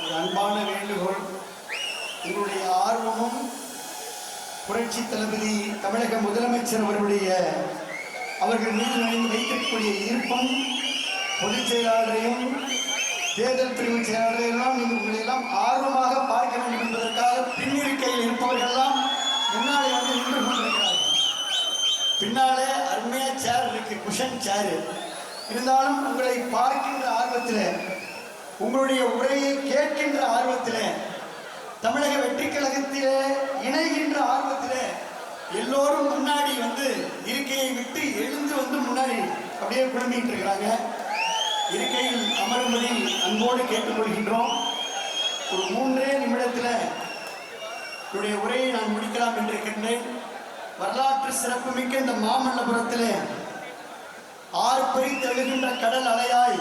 ஒரு அன்பான வேண்டுகோள். உங்களுடைய ஆர்வமும் புரட்சி தளபதி தமிழக முதலமைச்சர் அவர்கள் மீது வைத்திருக்கக்கூடிய ஈர்ப்பும் பொதுச் செயலாளரையும் தேர்தல் பிரிவு செயலாளரையெல்லாம் உங்களை எல்லாம் ஆர்வமாக பார்க்க வேண்டும் என்பதற்காக பின்னிருக்கையில் இருப்பவர்கள்லாம் முன்னாலே வந்து நின்று கொண்டிருக்கிறார்கள். பின்னாலே அருமையா சேர் இருக்கு, குஷன் சேரு. இருந்தாலும் உங்களை பார்க்கின்ற ஆர்வத்தில், உங்களுடைய உரையை கேட்கின்ற ஆர்வத்தில், தமிழக வெற்றி கழகத்திலே இணைகின்ற ஆர்வத்தில் எல்லோரும் முன்னாடி வந்து இருக்கையை விட்டு எழுந்து வந்து முன்னாடி அப்படியே குழம்பிட்டு இருக்கிறாங்க. இருக்கையில் அமரும்படி அன்போடு கேட்டுக்கொள்கின்றோம். ஒரு 3 நிமிடத்தில் என்னுடைய உரையை நான் முடிக்கலாம் என்று இருக்கின்றேன். வரலாற்று சிறப்புமிக்க இந்த மாமல்லபுரத்தில் ஆர்ப்பரித்து எழுகின்ற கடல் அலையாய்,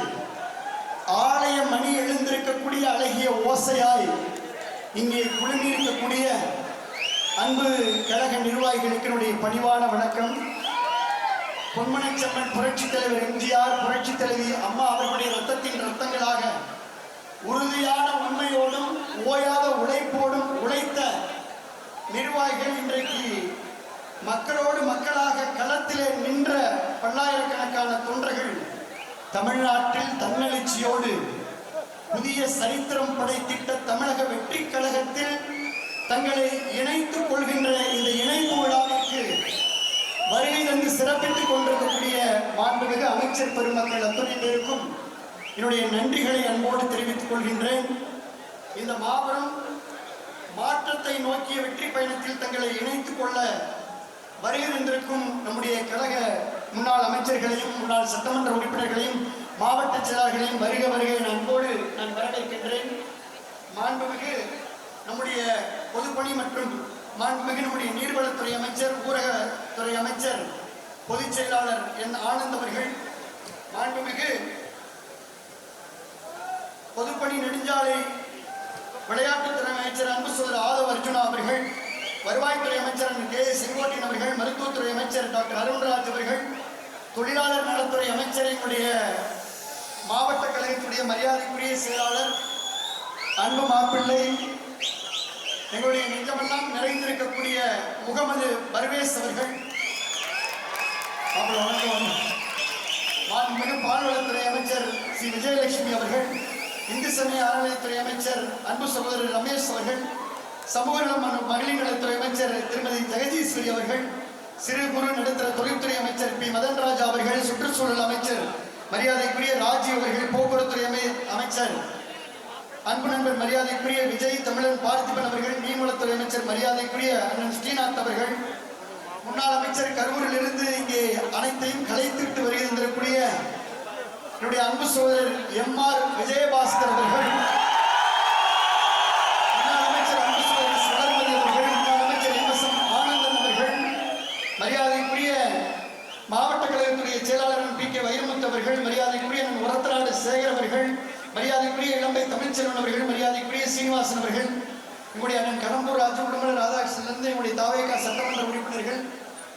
ஆலய மணி எழுந்திருக்கக்கூடிய அழகிய ஓசையாய் இங்கே குழுமியிருக்கக்கூடிய அன்பு கழக நிர்வாகிகளுக்கு என்னுடைய பணிவான வணக்கம். பொன்மனச்செம்மன் புரட்சி தலைவர் எம்ஜிஆர், புரட்சி தலைவி அம்மா அவர்களுடைய ரத்தத்தின் ரத்தங்களாக உறுதியான உண்மையோடும் ஓயாத உழைப்போடும் உழைத்த நிர்வாகிகள் இன்றைக்கு மக்களோடு மக்களாக களத்திலே நின்ற பல்லாயிரக்கணக்கான தொண்டர்கள் தமிழ்நாட்டில் தன்னெழுச்சியோடு புதிய சரித்திரம் படைத்திட்ட தமிழக வெற்றி கழகத்தில் தங்களை இணைத்துக் கொள்கின்ற இந்த இணைப்பு விழாவிற்கு வருகை தந்து சிறப்பித்துக் கொண்டிருக்கக்கூடிய மாண்புமிகு அமைச்சர் பெருமக்கள் அத்தனை பேருக்கும் என்னுடைய நன்றிகளை அன்போடு தெரிவித்துக் கொள்கின்றேன். இந்த மாபெரும் மாற்றத்தை நோக்கிய வெற்றி பயணத்தில் தங்களை இணைத்துக் கொள்ள வருகை தந்திருக்கும் நம்முடைய கழக முன்னாள் அமைச்சர்களையும் முன்னாள் சட்டமன்ற உறுப்பினர்களையும் மாவட்ட செயலாளர்களையும் வருக வருகை அன்போடு நான் வரவேற்கின்றேன். மாண்புமிகு நம்முடைய பொதுப்பணி மற்றும் மாண்புமிகு நம்முடைய நீர்வளத்துறை அமைச்சர், ஊரகத்துறை அமைச்சர், பொதுச் செயலாளர் என் ஆனந்த் அவர்கள், மாண்புமிகு பொதுப்பணி நெடுஞ்சாலை விளையாட்டுத்துறை அமைச்சர் அன்பு சோதர் ஆதவ் அர்ஜுனா அவர்கள், வருவாய்த்துறை அமைச்சர் கே செங்கோட்டையன் அவர்கள், மருத்துவத்துறை அமைச்சர் டாக்டர் அருண்ராஜ் அவர்கள், தொழிலாளர் நலத்துறை அமைச்சர் எங்களுடைய மாவட்ட கழகத்துடைய மரியாதைக்குரிய செயலாளர் அன்பு மாப்பிள்ளை, எங்களுடைய நெஞ்சமெல்லாம் நிறைந்திருக்கக்கூடிய முகமது பர்வேஸ் அவர்கள், மாண்புமிகு பால்வளத்துறை அமைச்சர் சி விஜயலட்சுமி அவர்கள், இந்து சமய அறநிலையத்துறை அமைச்சர் அன்பு சகோதரர் ரமேஷ் அவர்கள், சமூக நலம் மகளிர் நலத்துறை அமைச்சர் திருமதி ஜெகதீஸ்வரி அவர்கள், சிறு குறு நடுத்தர தொழில்துறை அமைச்சர் பி மதன்ராஜா அவர்கள், சுற்றுச்சூழல் அமைச்சர் மரியாதைக்குரிய ராஜீவ் அவர்கள், போக்குவரத்துறை அமைச்சர் அன்பு நண்பர் மரியாதைக்குரிய விஜய் தமிழன் பார்த்திபன் அவர்கள், மீன்வளத்துறை அமைச்சர் மரியாதைக்குரிய அண்ணன் ஸ்ரீநாத் அவர்கள், முன்னாள் அமைச்சர் கரூரில் இருந்து இங்கே அனைத்தையும் கலைத்திட்டு வருகின்றக்கூடிய என்னுடைய அன்பு சோதரர் எம்.ஆர். விஜயபாஸ்கர் அவர்கள், முன்னாள் அமைச்சர் அன்பு சோதரர் சுடர்மதி அவர்கள், முன்னாள் அமைச்சர் எம்.எஸ்.எம். ஆனந்தன் அவர்கள், மரியாதைக்குரிய மாவட்ட கழகத்துடைய செயலாளர் பி.கே. வைரமுத்து அவர்கள், மரியாதைக்குரிய உரத்தநாடு சேகர் அவர்கள், மரியாதைக்குரிய இளம்பை தமிழ்ச்செல்வன் அவர்கள், மரியாதைக்குரிய சீனிவாசன் அவர்கள், எங்களுடைய அண்ணன் கடம்பூர் ராஜகுடும்பர் ராதாகிருஷ்ணன், எங்களுடைய தாவேகா சட்டமன்ற உறுப்பினர்கள்,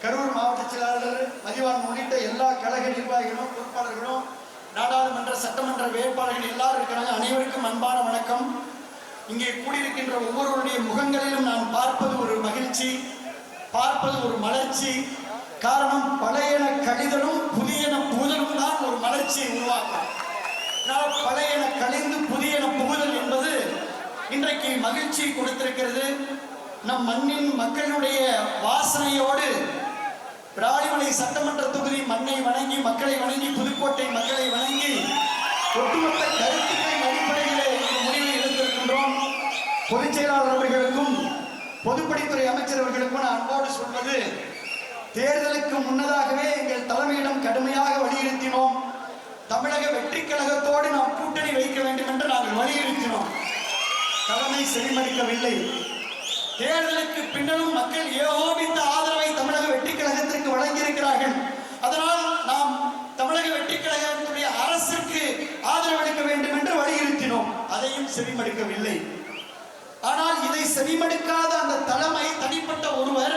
கரூர் மாவட்ட செயலாளர் மதிவான் உள்ளிட்ட எல்லா கழக நிர்வாகிகளும் பொறுப்பாளர்களும் நாடாளுமன்ற சட்டமன்ற வேட்பாளர்கள் எல்லாரும் இருக்கிறாங்க. அனைவருக்கும் அன்பான வணக்கம். இங்கே கூடியிருக்கின்ற ஒவ்வொருவருடைய முகங்களிலும் நான் பார்ப்பது ஒரு மகிழ்ச்சி, பார்ப்பது ஒரு மலர்ச்சி. காரணம், பழையன கழிதலும் புதியன புகுதலும் தான் ஒரு மலர்ச்சியை உருவாக்கும். பழையன கழிந்து புதியன புகுதல் என்பது இன்றைக்கு மகிழ்ச்சி கொடுத்திருக்கிறது. நம் மண்ணின் மக்களுடைய வாசனையோடு ராணிமலை சட்டமன்ற தொகுதி மண்ணை வணங்கி, மக்களை வணங்கி, புதுக்கோட்டை மக்களை வணங்கி ஒட்டுமொத்த கருத்துக்களின் அடிப்படையிலே முடிவை எடுத்திருக்கின்றோம். பொதுச் செயலாளர் அவர்களுக்கும் பொதுப்பணித்துறை அமைச்சர் அவர்களுக்கும் நான் அன்போடு சொல்வது, தேர்தலுக்கு முன்னதாகவே எங்கள் தலைமையிடம் கடுமையாக வலியுறுத்தினோம். தமிழக வெற்றி கழகத்தோடு நாம் கூட்டணி வைக்க வேண்டும் என்று நாங்கள் வலியுறுத்தினோம். தலைமை செவிமடுக்கவில்லை. தேர்தலுக்கு பின்னரும் மக்கள் ஏகோபித்த ஆதரவை தமிழக வெற்றி கழகத்திற்கு வழங்கியிருக்கிறார்கள். அதனால் நாம் தமிழக வெற்றி கழகத்துடைய அரசுக்கு ஆதரவளிக்க வேண்டும் என்று வலியுறுத்தினோம். அதையும் செவிமடுக்கவில்லை. ஆனால் இதை செவிமடுக்காத அந்த தலைமை, தனிப்பட்ட ஒருவர்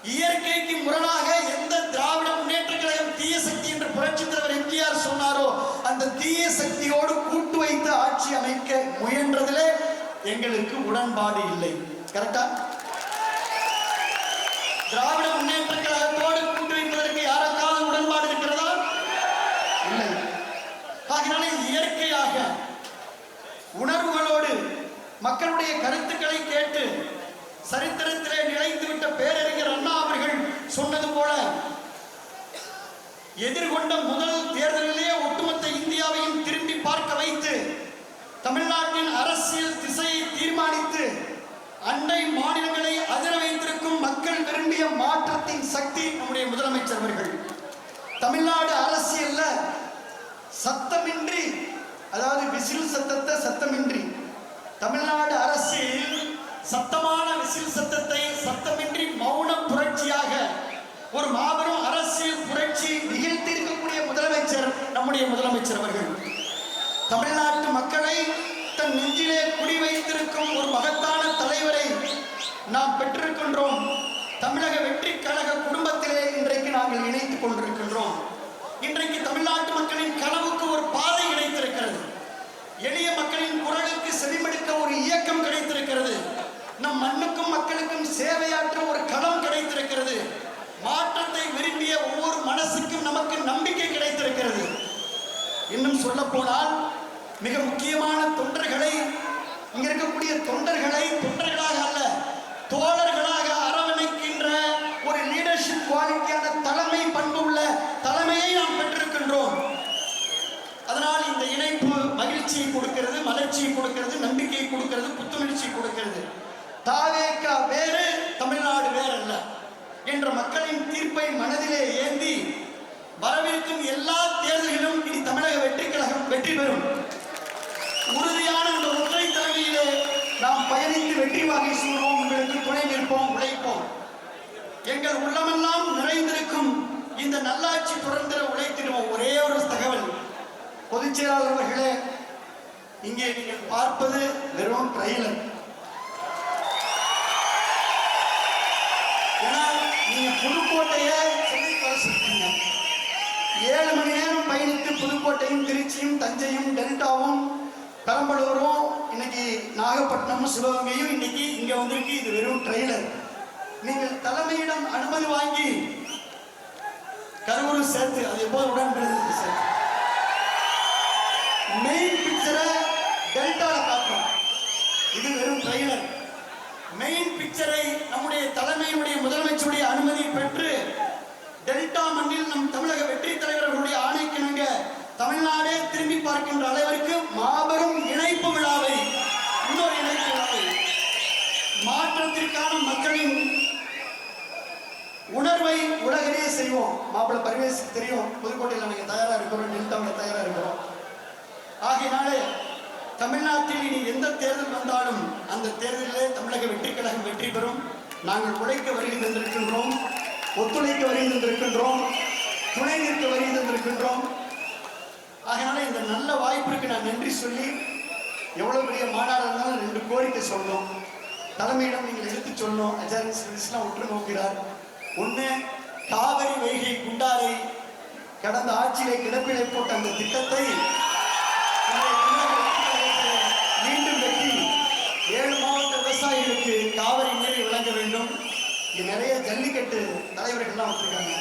இயற்கைக்கு முரணாக எந்த திராவிட முன்னேற்ற கழகம் தீய சக்தி என்று புரட்சித் தலைவர் எம்ஜிஆர் சொன்னாரோ அந்த தீய சக்தியோடு கூட்டு வைத்து ஆட்சி அமைக்க முயன்றதிலே எங்களுக்கு உடன்பாடு இல்லை. கரெக்டா? திராவிட முன்னேற்ற கழகத்தோடு கூட்டு வைப்பதற்கு யாருக்காவது உடன்பாடு இருக்கிறதா? இல்லை. ஆகினால இயற்கையாக உணர்வுகளோடு மக்களுடைய கருத்துக்களை கேட்டு சரித்திரத்திலே நிலைத்துவிட்ட பேரறிஞர் அண்ணா அவர்கள் சொன்னது போல எதிர்கொண்ட முதல் தேர்தலிலே ஒட்டுமொத்த இந்தியாவையும் திரும்பி பார்க்க வைத்து தமிழ்நாட்டின் அரசியல் திசையை தீர்மானித்து அண்டை மாநிலங்களை அதிர வைத்திருக்கும் மக்கள் விரும்பிய மாற்றத்தின் சக்தி நம்முடைய முதலமைச்சர் அவர்கள். தமிழ்நாடு அரசியல்ல சத்தமின்றி, அதாவது விசில் சத்தத்தை சத்தமின்றி, தமிழ்நாடு அரசியலில் சத்தமான விசில் சத்தத்தை சத்தமின்றி மௌன புரட்சியாக ஒரு மாபெரும் அரசியல் புரட்சி நிகழ்த்தியிருக்கக்கூடிய முதலமைச்சர் நம்முடைய முதலமைச்சர் அவர்கள். தமிழ்நாட்டு மக்களை தன் நெஞ்சிலே குடி வைத்திருக்கும் ஒரு மகத்தான தலைவரை நாம் பெற்றிருக்கின்றோம். தமிழக வெற்றி கழக குடும்பத்திலே இன்றைக்கு நாங்கள் இணைத்துக் கொண்டிருக்கின்றோம். இன்றைக்கு தமிழ்நாட்டு மக்களின் கனவுக்கு ஒரு பாதை கிடைத்திருக்கிறது. எளிய மக்களின் குரலுக்கு செவிமடுக்க ஒரு இயக்கம் கிடைத்திருக்கிறது. நம் மண்ணுக்கும் மக்களுக்கும் சேவையாற்ற ஒரு களம் கிடைத்திருக்கிறது. மாற்றத்தை விரும்பிய ஒவ்வொரு மனசுக்கும் நமக்கு நம்பிக்கை கிடைத்திருக்கிறது. இன்னும் சொல்ல போனால் மிக முக்கியமான தொண்டர்களை, இங்க இருக்கக்கூடிய தொண்டர்களை தொண்டர்களாக அல்ல தோழர்களாக அரவணைக்கின்ற ஒரு லீடர்ஷிப் குவாலிட்டியான தலைமை பண்பு உள்ள தலைமையை நாம் பெற்றிருக்கின்றோம். அதனால் இந்த இணைப்பு மகிழ்ச்சியை கொடுக்கிறது, மலர்ச்சியை கொடுக்கிறது, நம்பிக்கையை கொடுக்கிறது, புத்துணர்ச்சியை கொடுக்கிறது. தாவேகா வேறு, தமிழ்நாடு வேறல்ல என்ற மக்களின் தீர்ப்பை மனதிலே ஏந்தி வரவிருக்கும் எல்லா தேர்தலிலும் இனி தமிழக வெற்றி கழகம் வெற்றி பெறும். உறுதியான இந்த ஒற்றை தலைமையிலே நாம் பயணித்து வெற்றி வாகை சூடுவோம். உங்களுக்கு துணை நிற்போம், உழைப்போம். எங்கள் உள்ளமெல்லாம் நிறைந்திருக்கும் இந்த நல்லாட்சி தொடர்ந்து உழைத்திடுவோம். ஒரே ஒரு தகவல், பொதுச் செயலாளர் அவர்களே, இங்கே நீங்கள் பார்ப்பது வெறும் ட்ரெய்லர். ஏன்னா நீங்க புதுக்கோட்டையை சொல்லி சொல்றீங்க. 7 மணி நேரம் பயணித்து புதுக்கோட்டையும் திருச்சியும் தஞ்சையும் டெல்டாவும் பெரம்பலூரும் இன்னைக்கு நாகப்பட்டினமும் சிவகங்கையும் இன்னைக்கு இங்க வந்திருக்கு. இது வெறும் ட்ரெய்லர். நீங்கள் தலைமையிடம் அனுமதி வாங்கி கருவூர் சேர்த்து அது எப்போது உடன்படுது சேர்த்து மெயின் பிக்சரை டெல்டால பார்க்கிறோம். இது வெறும் ட்ரெய்லர். மெயின் பிக்சரை நம்முடைய தலைமையுடைய முதலமைச்சருடைய அனுமதி பெற்று டெல்டா மண்ணில் நம் தமிழக வெற்றி தலைவர்களுடைய ஆணைக்கிணங்க தமிழ்நாடே திரும்பி பார்க்கின்ற அளவிற்கு மாபெரும் இணைப்பு விழாவை, இன்னொரு இணைப்பு விழாவை, மாற்றத்திற்கான மக்களின் உணர்வை உலகிலே செய்வோம். மாப்பிள்ள பரிவேசுக்கு தெரியும், புதுக்கோட்டையில் நாங்க தயாரா இருக்கிறோம், டெல்டாவில் தயாரா இருக்கிறோம். ஆகையினாலே தமிழ்நாட்டில் இனி எந்த தேர்தல் வந்தாலும் அந்த தேர்தலிலே தமிழக வெற்றி கழகம் வெற்றி பெறும். நாங்கள் உழைக்க வருகை தந்திருக்கின்றோம், ஒத்துழைக்க வருகை தந்திருக்கின்றோம், துணை நிற்க வருகை தந்திருக்கின்றோம். ஆகையினால இந்த நல்ல வாய்ப்பிற்கு நான் நன்றி சொல்லி, எவ்வளவு பெரிய மாநாடு இருந்தாலும் 2 கோரிக்கை சொல்லணும். தலைமையிடம் நீங்கள் எடுத்து சொல்லணும். அஜாரிஸ்லாம் உற்று நோக்கிறார். ஒன்று, காவிரி வைகை குண்டாரை கடந்த ஆட்சியிலே கிடப்பிலை போட்ட அந்த திட்டத்தை மீண்டும் வெட்டி 7 மாவட்ட விவசாயிகளுக்கு காவிரி நீரை வழங்க வேண்டும். இங்க நிறைய ஜல்லிக்கட்டு தலைவர்கள்லாம் வந்திருக்காங்க.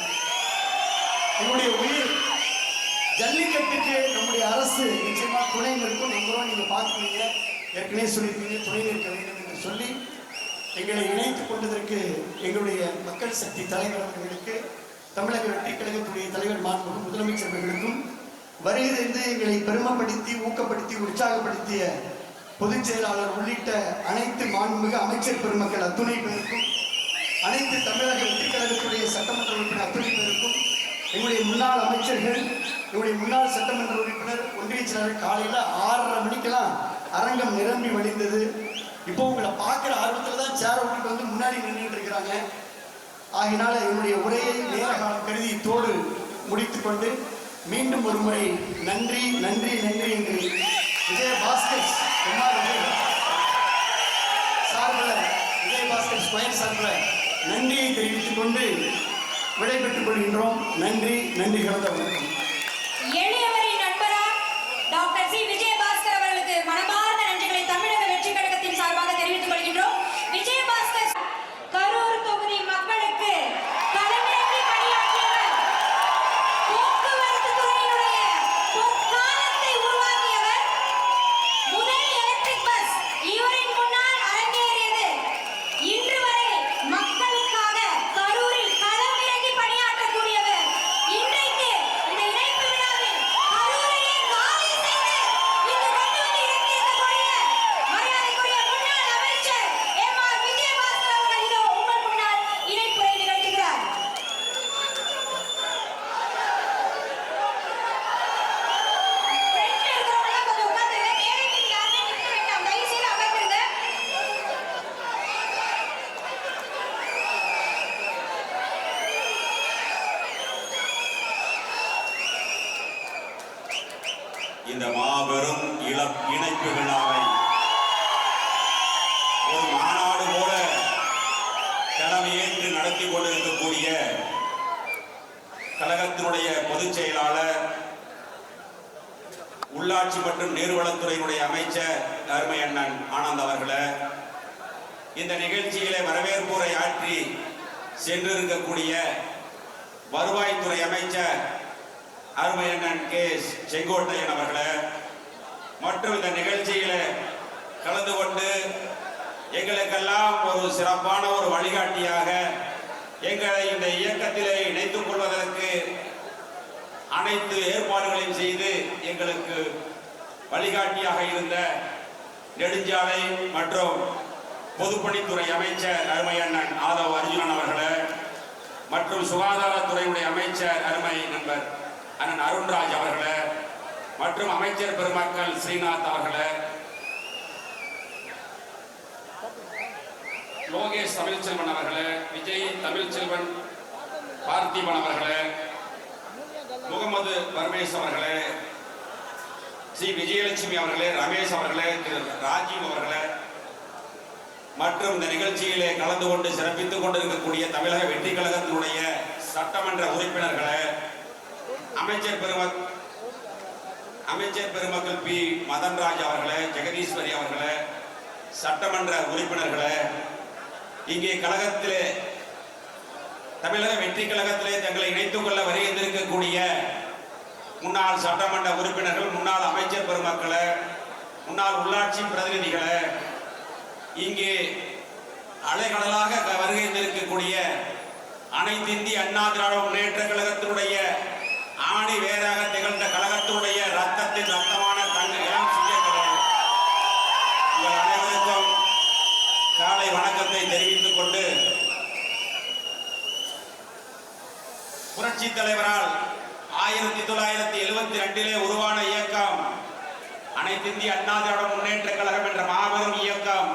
என்னுடைய உயிர் ஜல்லிக்கட்டுக்கு நம்முடைய அரசு நிச்சயமா துணை நிற்கும். நம்புறோம். நீங்க பார்த்துக்கீங்க, ஏற்கனவே சொல்லியிருக்கீங்க, துணை நிற்க வேண்டும் என்று சொல்லி எங்களை இணைத்துக் கொண்டதற்கு எங்களுடைய மக்கள் சக்தி தலைவர் அவர்களுக்கு, தமிழக வெற்றி கழகத்துடைய தலைவர் மாண்புமிகு முதலமைச்சர் அவர்களுக்கும், வருகிறது எங்களை பெருமைப்படுத்தி ஊக்கப்படுத்தி உற்சாகப்படுத்திய பொதுச் செயலாளர் உள்ளிட்ட அனைத்து மாண்புமிகு அமைச்சர் பெருமக்கள் அத்துணை பேருக்கும், அனைத்து தமிழக வெற்றி கழகத்துடைய சட்டமன்ற உறுப்பினர் அத்துணை பேருக்கும், எங்களுடைய முன்னாள் அமைச்சர்கள், எங்களுடைய முன்னாள் சட்டமன்ற உறுப்பினர், ஒன்றிய செயலாளர் காலையில் 6:30 மணிக்கெல்லாம் அரங்கம் நிரம்பி வழிந்தது. இப்போ உங்களை பார்க்குற ஆர்வத்தில் தான் சேர் விட்டுட்டு வந்து முன்னாடி நின்றுட்டு இருக்கிறாங்க. ஆகினால என்னுடைய உரையை நேரகாலம் கருதி தோடு முடித்துக்கொண்டு மீண்டும் ஒரு முறை நன்றி நன்றி நன்றி என்று விஜயபாஸ்கர் சார்பில், விஜயபாஸ்கர் ஸ்கொயர் சார்பில் நன்றியை தெரிவித்துக் கொண்டு விடைபெற்றுக் கொள்கின்றோம். நன்றி கலந்த வணக்கம். எளியவரின் நண்பரா டாக்டர் சி விஜயபாஸ்கர் அவர்களுக்கு மனமார்ந்த நன்றிகளை தமிழக வெற்றி கழகத்தின் சார்பாக தெரிவித்துக் கொள்கின்றோம். விஜயபாஸ்கர் கரூர் தொகுதி மக்களுக்கு களமிறங்கி பணியாற்றியவர், போக்குவரத்து துறையினுடைய பொற்காலத்தை உருவாக்கியவர். முதல் எலக்ட்ரிக் பஸ் இவரின் முன்னால் அரங்கேறியது. இன்று வரை மக்களுக்காக கரூரில் களமிறங்கி பணியாற்றக்கூடியவர். இன்றைக்கு இந்த இணைப்பு விழாவில் கரூரையே காலி செய்து இங்கு கொண்டு வந்து இறக்கியிருக்கக்கூடிய மரியாதைக்குரிய முன்னாள் அமைச்சர் எம்.ஆர். விஜயபாஸ்கர் அவர்கள் இதோ உங்கள் முன்னால் இணைப்புரை நிகழ்த்துகிறார். ஃப்ரெண்ட்ல இருக்கிறவங்க கொஞ்சம் உட்கார்ந்துங்க. மேடைக்கு யாருமே நிற்க வேண்டாம். தயவு செய்து அமர்ந்துருங்க. இந்த மாபெரும் இணைப்பு விழாவை ஒரு மாநாடு போல தலைமையேற்று நடத்தி கொண்டிருக்கக்கூடிய கழகத்தினுடைய பொதுச் செயலாளர், உள்ளாட்சி மற்றும் நீர்வளத்துறையினுடைய அமைச்சர் அருமை அண்ணன் ஆனந்த் அவர்களே, இந்த நிகழ்ச்சியிலே வரவேற்புரை ஆற்றி சென்றிருக்கக்கூடிய வருவாய்த்துறை அமைச்சர் அருமை அண்ணன் கே செங்கோட்டையன் அவர்களே, மற்றும் இந்த நிகழ்ச்சியில கலந்து கொண்டு எங்களுக்கெல்லாம் ஒரு சிறப்பான ஒரு வழிகாட்டியாக எங்களை இந்த இயக்கத்திலே இணைத்துக் கொள்வதற்கு அனைத்து ஏற்பாடுகளையும் செய்து எங்களுக்கு வழிகாட்டியாக இருந்த நெடுஞ்சாலை மற்றும் பொதுப்பணித்துறை அமைச்சர் அருமை அண்ணன் ஆதவ் அர்ஜுனன் அவர்களே, மற்றும் சுகாதாரத்துறையுடைய அமைச்சர் அருமை நண்பர் அண்ணன் அருண்ராஜ் அவர்களே, மற்றும் அமைச்சர் பெருமக்கள் ஸ்ரீநாத் அவர்களே, லோகேஷ் தமிழ்ச்செல்வன் அவர்களே, விஜய் தமிழ்ச்செல்வன் பார்த்திபன் அவர்களே, முகமது பர்வேஸ் அவர்களே, ஸ்ரீ விஜயலட்சுமி அவர்களே, ரமேஷ் அவர்களே, திரு ராஜீவ் அவர்களே, மற்றும் இந்த நிகழ்ச்சியிலே கலந்து கொண்டு சிறப்பித்துக் கொண்டிருக்கக்கூடிய தமிழக வெற்றி கழகத்தினுடைய சட்டமன்ற உறுப்பினர்களே, அமைச்சர் பெருமக்கள் பி மதன்ராஜ் அவர்களே, ஜெகதீஸ்வரி அவர்களே, சட்டமன்ற உறுப்பினர்களே, இங்கே கழகத்திலே தமிழக வெற்றி கழகத்திலே தங்களை இணைத்துக் கொள்ள வருகின்றிருக்கக்கூடிய முன்னாள் சட்டமன்ற உறுப்பினர்கள், முன்னாள் அமைச்சர் பெருமக்களே, முன்னாள் உள்ளாட்சி பிரதிநிதிகளே, இங்கே அலைகடலாக வருகின்றிருக்கக்கூடிய அனைத்து இந்திய அண்ணா திராவிட முன்னேற்ற கழகத்தினுடைய ஆணி வேறாக திகழ்ந்த கழகத்தினுடைய ரத்தத்தின் ரத்தமான இளம் சிங்கங்களே, உங்கள் அனைவருக்கும் காலை வணக்கத்தை தெரிவித்துக் கொண்டு, புரட்சி தலைவரால் 1972 உருவான இயக்கம் அனைத்து இந்திய அண்ணா திராவிட முன்னேற்ற கழகம் என்ற மாபெரும் இயக்கம்.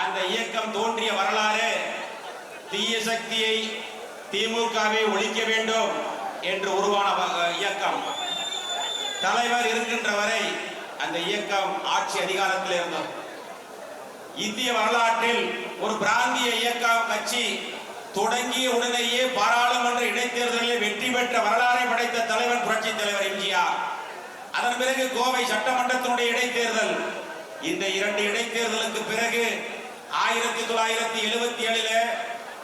அந்த இயக்கம் தோன்றிய வரலாறு தீய சக்தியை, திமுகவை ஒழிக்க வேண்டும் என்று உருவான இயக்கம். தலைவர் இருக்கின்ற வரை அந்த இயக்கம் ஆட்சி அதிகாரத்தில் இருந்தது. இந்திய வரலாற்றில் ஒரு பிராந்திய இயக்கம் கட்சி தொடங்கிய உடனேயே பாராளுமன்ற இடைத்தேர்தலில் வெற்றி பெற்ற வரலாறை படைத்த தலைவர் புரட்சி தலைவர் எம்ஜிஆர். அதன் பிறகு கோவை சட்டமன்றத்தினுடைய இடைத்தேர்தல். இந்த 2 இடைத்தேர்தலுக்கு பிறகு 1977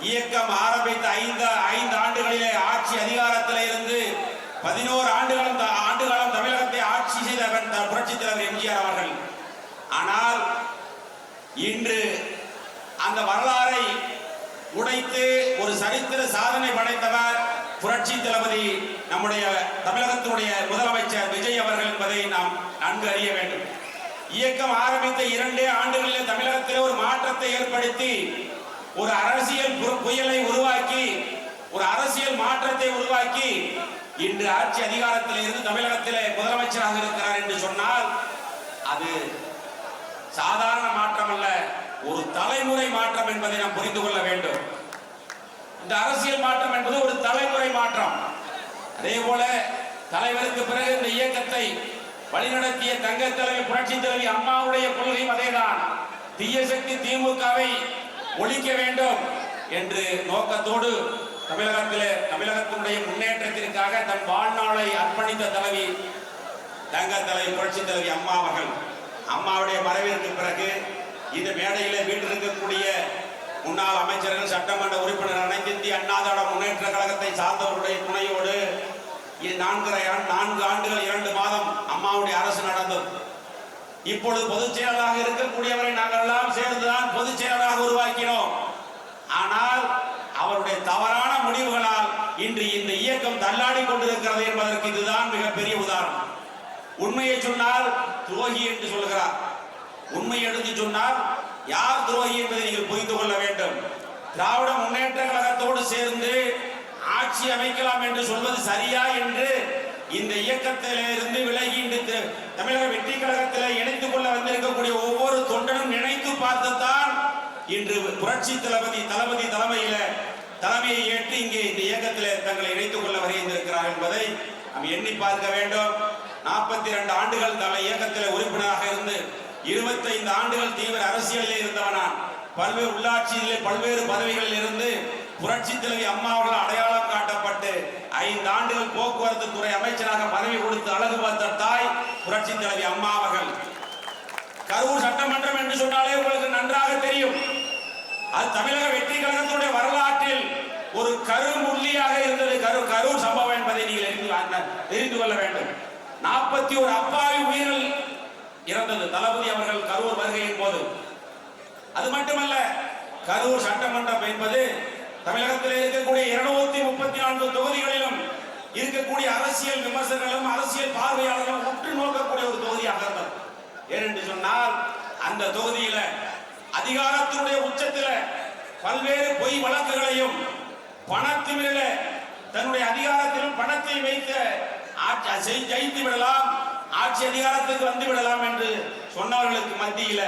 இயக்கம் ஆரம்பித்த 5 ஆண்டுகளிலே ஆட்சி அதிகாரத்தில் இருந்து 11 ஆண்டுகாலம் தமிழகத்தை ஆட்சி செய்த புரட்சி தலைவர் எம்ஜிஆர் அவர்கள். ஆனால் இன்று அந்த வரலாறை உடைத்து ஒரு சரித்திர சாதனை படைத்தவர் புரட்சி தளபதி நம்முடைய தமிழகத்தினுடைய முதலமைச்சர் விஜய் அவர்கள் என்பதை நாம் நன்கு அறிய வேண்டும். இயக்கம் ஆரம்பித்த 2 ஆண்டுகளில் தமிழகத்தில் ஒரு மாற்றத்தை ஏற்படுத்தி ஒரு அரசியல் புயலை உருவாக்கி, ஒரு அரசியல் மாற்றத்தை உருவாக்கி இன்று ஆட்சி அதிகாரத்தில் இருந்து தமிழகத்திலே முதலமைச்சராக இருக்கிறார் என்று சொன்னால் அது சாதாரண மாற்றம் அல்ல, ஒரு தலைமுறை மாற்றம் என்பதை நாம் புரிந்து கொள்ள வேண்டும். இந்த அரசியல் மாற்றம் என்பது ஒரு தலைமுறை மாற்றம். அதே போல தலைவருக்கு பிறகு இந்த இயக்கத்தை வழிநடத்திய தங்க தலைவி புரட்சி தலைவி அம்மாவுடைய கொள்கையும் அதேதான். தீய சக்தி திமுகவை ஒழிக்க வேண்டும், என்று நோக்கத்தோடு தமிழகத்தினுடைய முன்னேற்றத்திற்காக தன் வாழ்நாளை அர்ப்பணித்த தலைவி தங்க தலைவி புரட்சி தலைவி அம்மா அவர்கள். அம்மாவுடைய மறைவிற்கு பிறகு இந்த மேடையிலே வீட்டிருக்கக்கூடிய முன்னாள் அமைச்சர்கள், சட்டமன்ற உறுப்பினர், அனைத்து இந்திய அண்ணா திராவிட முன்னேற்ற கழகத்தை சார்ந்தவருடைய துணையோடு 4 ஆண்டுகள் 2 மாதம் அம்மாவுடைய அரசு நடந்தது. இப்பொழுது பொதுச் செயலராக இருக்கக்கூடியவரை நாங்கள் எல்லாம் சேர்ந்துதான் பொதுச் செயலராக உருவாக்கினோம். ஆனால் அவருடைய தவறான முடிவுகளால் இன்று இந்த இயக்கம் தள்ளாடி கொண்டிருக்கிறது என்பதற்கு இதுதான் மிகப்பெரிய உதாரணம். உண்மையை சொன்னால் துரோகி என்று சொல்கிறார். உண்மை எடுத்து சொன்னால் யார் துரோகி என்பதை நீங்கள் புரிந்து கொள்ள வேண்டும். திராவிட முன்னேற்ற கழகத்தோடு சேர்ந்து ஆட்சி அமைக்கலாம் என்று சொல்வது சரியா என்று இந்த இயக்கத்திலிருந்து விலகி இன்று தமிழக வெற்றி கழகத்தில் இணைத்துக் கொள்ள வந்திருக்கக்கூடிய ஒவ்வொரு தொண்டனும் நினைத்து பார்த்துத்தான் இன்று புரட்சி தளபதி தலைமையை ஏற்று இங்கே இந்த இயக்கத்தில் தங்களை இணைத்துக் கொள்ள வருகின்றிருக்கிறார் என்பதை நாம் எண்ணி பார்க்க வேண்டும். 42 ஆண்டுகள் தலை இயக்கத்தில் உறுப்பினராக இருந்து 25 ஆண்டுகள் தீவிர அரசியலில் இருந்தவனான். பல்வேறு உள்ளாட்சியிலே பல்வேறு பதவிகளில் இருந்து புரட்சி தலைவி அம்மா அவர்கள் அடையாளம் காட்டப்பட்டு 5 ஆண்டுகள் போக்குவரத்து துறை அமைச்சராக பதவி கொடுத்து அழகு பார்த்த தாய் புரட்சி தலைவி அம்மா அவர்கள். கரூர் சட்டமன்றம் என்று சொன்னாலே உங்களுக்கு நன்றாக தெரியும். அது தமிழக வெற்றி கழகத்துடைய வரலாற்றில் ஒரு கரும்புள்ளியாக இருந்தது. கரூர் சம்பவம் என்பதை நீங்கள் தெரிந்து கொள்ள வேண்டும். 41 அப்பாவி உயிர்கள் இறந்தது தளபதி அவர்கள் கரூர் வருகையின் போது. அது மட்டுமல்ல, கரூர் சட்டமன்றம் என்பது தமிழகத்தில் இருக்கக்கூடிய 234 தொகுதிகளிலும் இருக்கக்கூடிய அரசியல் விமர்சகர்களும் அரசியல் பார்வையாளர்களும் உற்று நோக்கக்கூடிய ஒரு தொகுதியாக இருந்தது. ஏனென்று சொன்னால் அந்த தொகுதியில அதிகாரத்தினுடைய உச்சத்தில் பல்வேறு பொய் வழக்குகளையும் பணத்திமிரில தன்னுடைய அதிகாரத்திலும் பணத்தை வைத்து ஜெயித்து விடலாம், ஆட்சி அதிகாரத்துக்கு வந்து விடலாம் என்று சொன்னவர்களுக்கு மத்தியில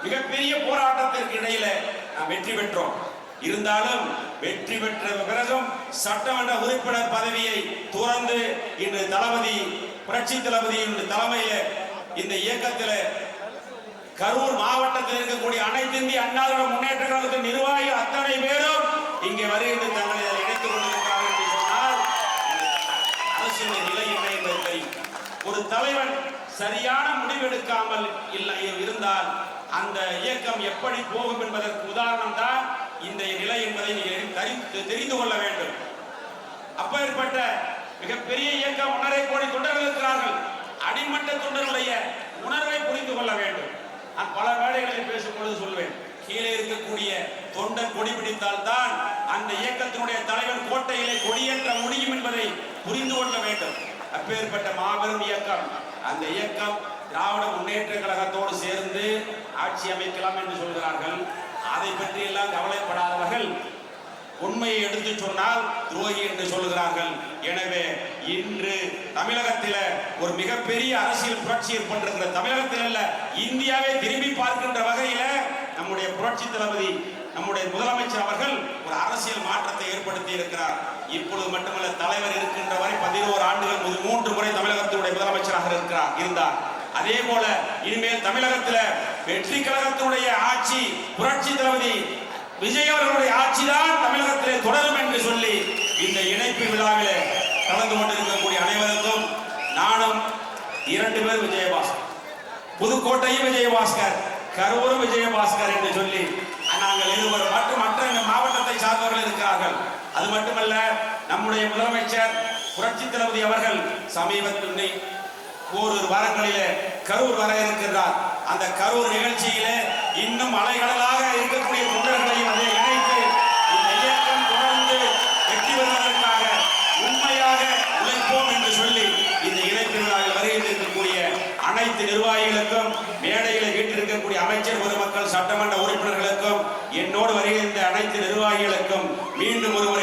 மிகப்பெரிய போராட்டத்திற்கு இடையில நாம் வெற்றி பெற்றோம். இருந்தாலும் வெற்றி பெற்ற பிறகும் சட்டமன்ற உறுப்பினர் பதவியை துறந்து இன்று தளபதி புரட்சி தளபதியின் தலைமையில இந்த இயக்கத்தில் கரூர் மாவட்டத்தில் இருக்கக்கூடிய அனைத்து இந்திய அண்ணா திராவிட முன்னேற்ற கழகத்தின் நிர்வாகிகள் அத்தனை பேரும் இங்கே வருகின்ற தங்களை இணைத்துக் கொண்டிருக்கிறார்கள் என்று சொன்னால் அரசியல் நிலை என்ன என்பது தெரியும். ஒரு தலைவன் சரியான முடிவெடுக்காமல் இருந்தால் அந்த இயக்கம் எப்படி போகும் என்பதற்கு உதாரணம் தான் இந்த நிலை என்பதை நீங்கள் தெரிந்து கொள்ள வேண்டும். அப்பேற்பட்ட மிகப்பெரிய இயக்கம் 1.5 கோடி தொண்டர்கள் இருக்கிறார்கள். அடிமட்ட தொண்டர்களுடைய உணர்வை புரிந்து கொள்ள வேண்டும். நான் பல வேளைகளில் பேசும்பொழுது சொல்வேன், கீழே இருக்கக்கூடிய தொண்டன் கொடி பிடித்தால் தான் அந்த இயக்கத்தினுடைய தலைவர் கோட்டையிலே கொடியேற்ற முடியும் என்பதை புரிந்து கொள்ள வேண்டும். அப்பேற்பட்ட மாபெரும் இயக்கம், அந்த இயக்கம் திராவிட முன்னேற்ற கழகத்தோடு சேர்ந்து ஆட்சி அமைக்கலாம் என்று சொல்கிறார்கள். அதை பற்றி எல்லாம் கவலைப்படாதவர்கள் உண்மையை எடுத்து சொன்னால் துரோகி என்று சொல்கிறார்கள். எனவே இன்று தமிழகத்தில் ஒரு மிகப்பெரிய அரசியல் புரட்சி ஏற்பட்டிருக்கிற தமிழகத்தில் அல்ல, இந்தியாவை திரும்பி பார்க்கின்ற வகையில நம்முடைய புரட்சி தளபதி நம்முடைய முதலமைச்சர் அவர்கள் ஒரு அரசியல் மாற்றத்தை ஏற்படுத்தி இருக்கிறார். இப்பொழுது மட்டுமல்ல, தலைவர் இருக்கின்ற வரை 11 ஆண்டுகள் 3 முறை தமிழகத்தினுடைய முதலமைச்சராக இருந்தார். அதே போல இனிமேல் தமிழகத்தில் வெற்றி கழகத்தினுடைய ஆட்சி புரட்சி தளபதி விஜய் அவர்களுடைய ஆட்சிதான் தமிழகத்திலே தொடரும் என்று சொல்லி இந்த இணைப்பு விழாவிலே கலந்து கொண்டிருக்கக்கூடிய அனைவருக்கும் நானும் 2 பேர் விஜயபாஸ்கர், புதுக்கோட்டையும் விஜயபாஸ்கர், கரூரும் விஜயபாஸ்கர் என்று சொல்லி நாங்கள் இருவர் மற்றும் மற்ற மாவட்டத்தை சார்ந்தவர்கள் இருக்கிறார்கள். அது மட்டுமல்ல, நம்முடைய முதலமைச்சர் புரட்சி தளபதி அவர்கள் சமீபத்தில் ஓரிரு வாரங்களிலே கரூர் வர இருக்கின்றார். அந்த கரூர் நிகழ்ச்சியிலே இன்னும் அலைகடலாக இருக்கக்கூடிய தொண்டர்களையும் அதை இணைத்து இந்த இயக்கம் தொடர்ந்து வெற்றி பெறுவதற்காக உண்மையாக உழைப்போம் என்று சொல்லி இந்த இணைப்பு விழாவில் வருகின்றிருக்கக்கூடிய அனைத்து நிர்வாகிகளுக்கும், மேடையில் வீட்டிருக்கக்கூடிய அமைச்சர் பெருமக்கள், சட்டமன்ற உறுப்பினர்களுக்கும், என்னோடு வருகின்ற அனைத்து நிர்வாகிகளுக்கும் மீண்டும் ஒருவர்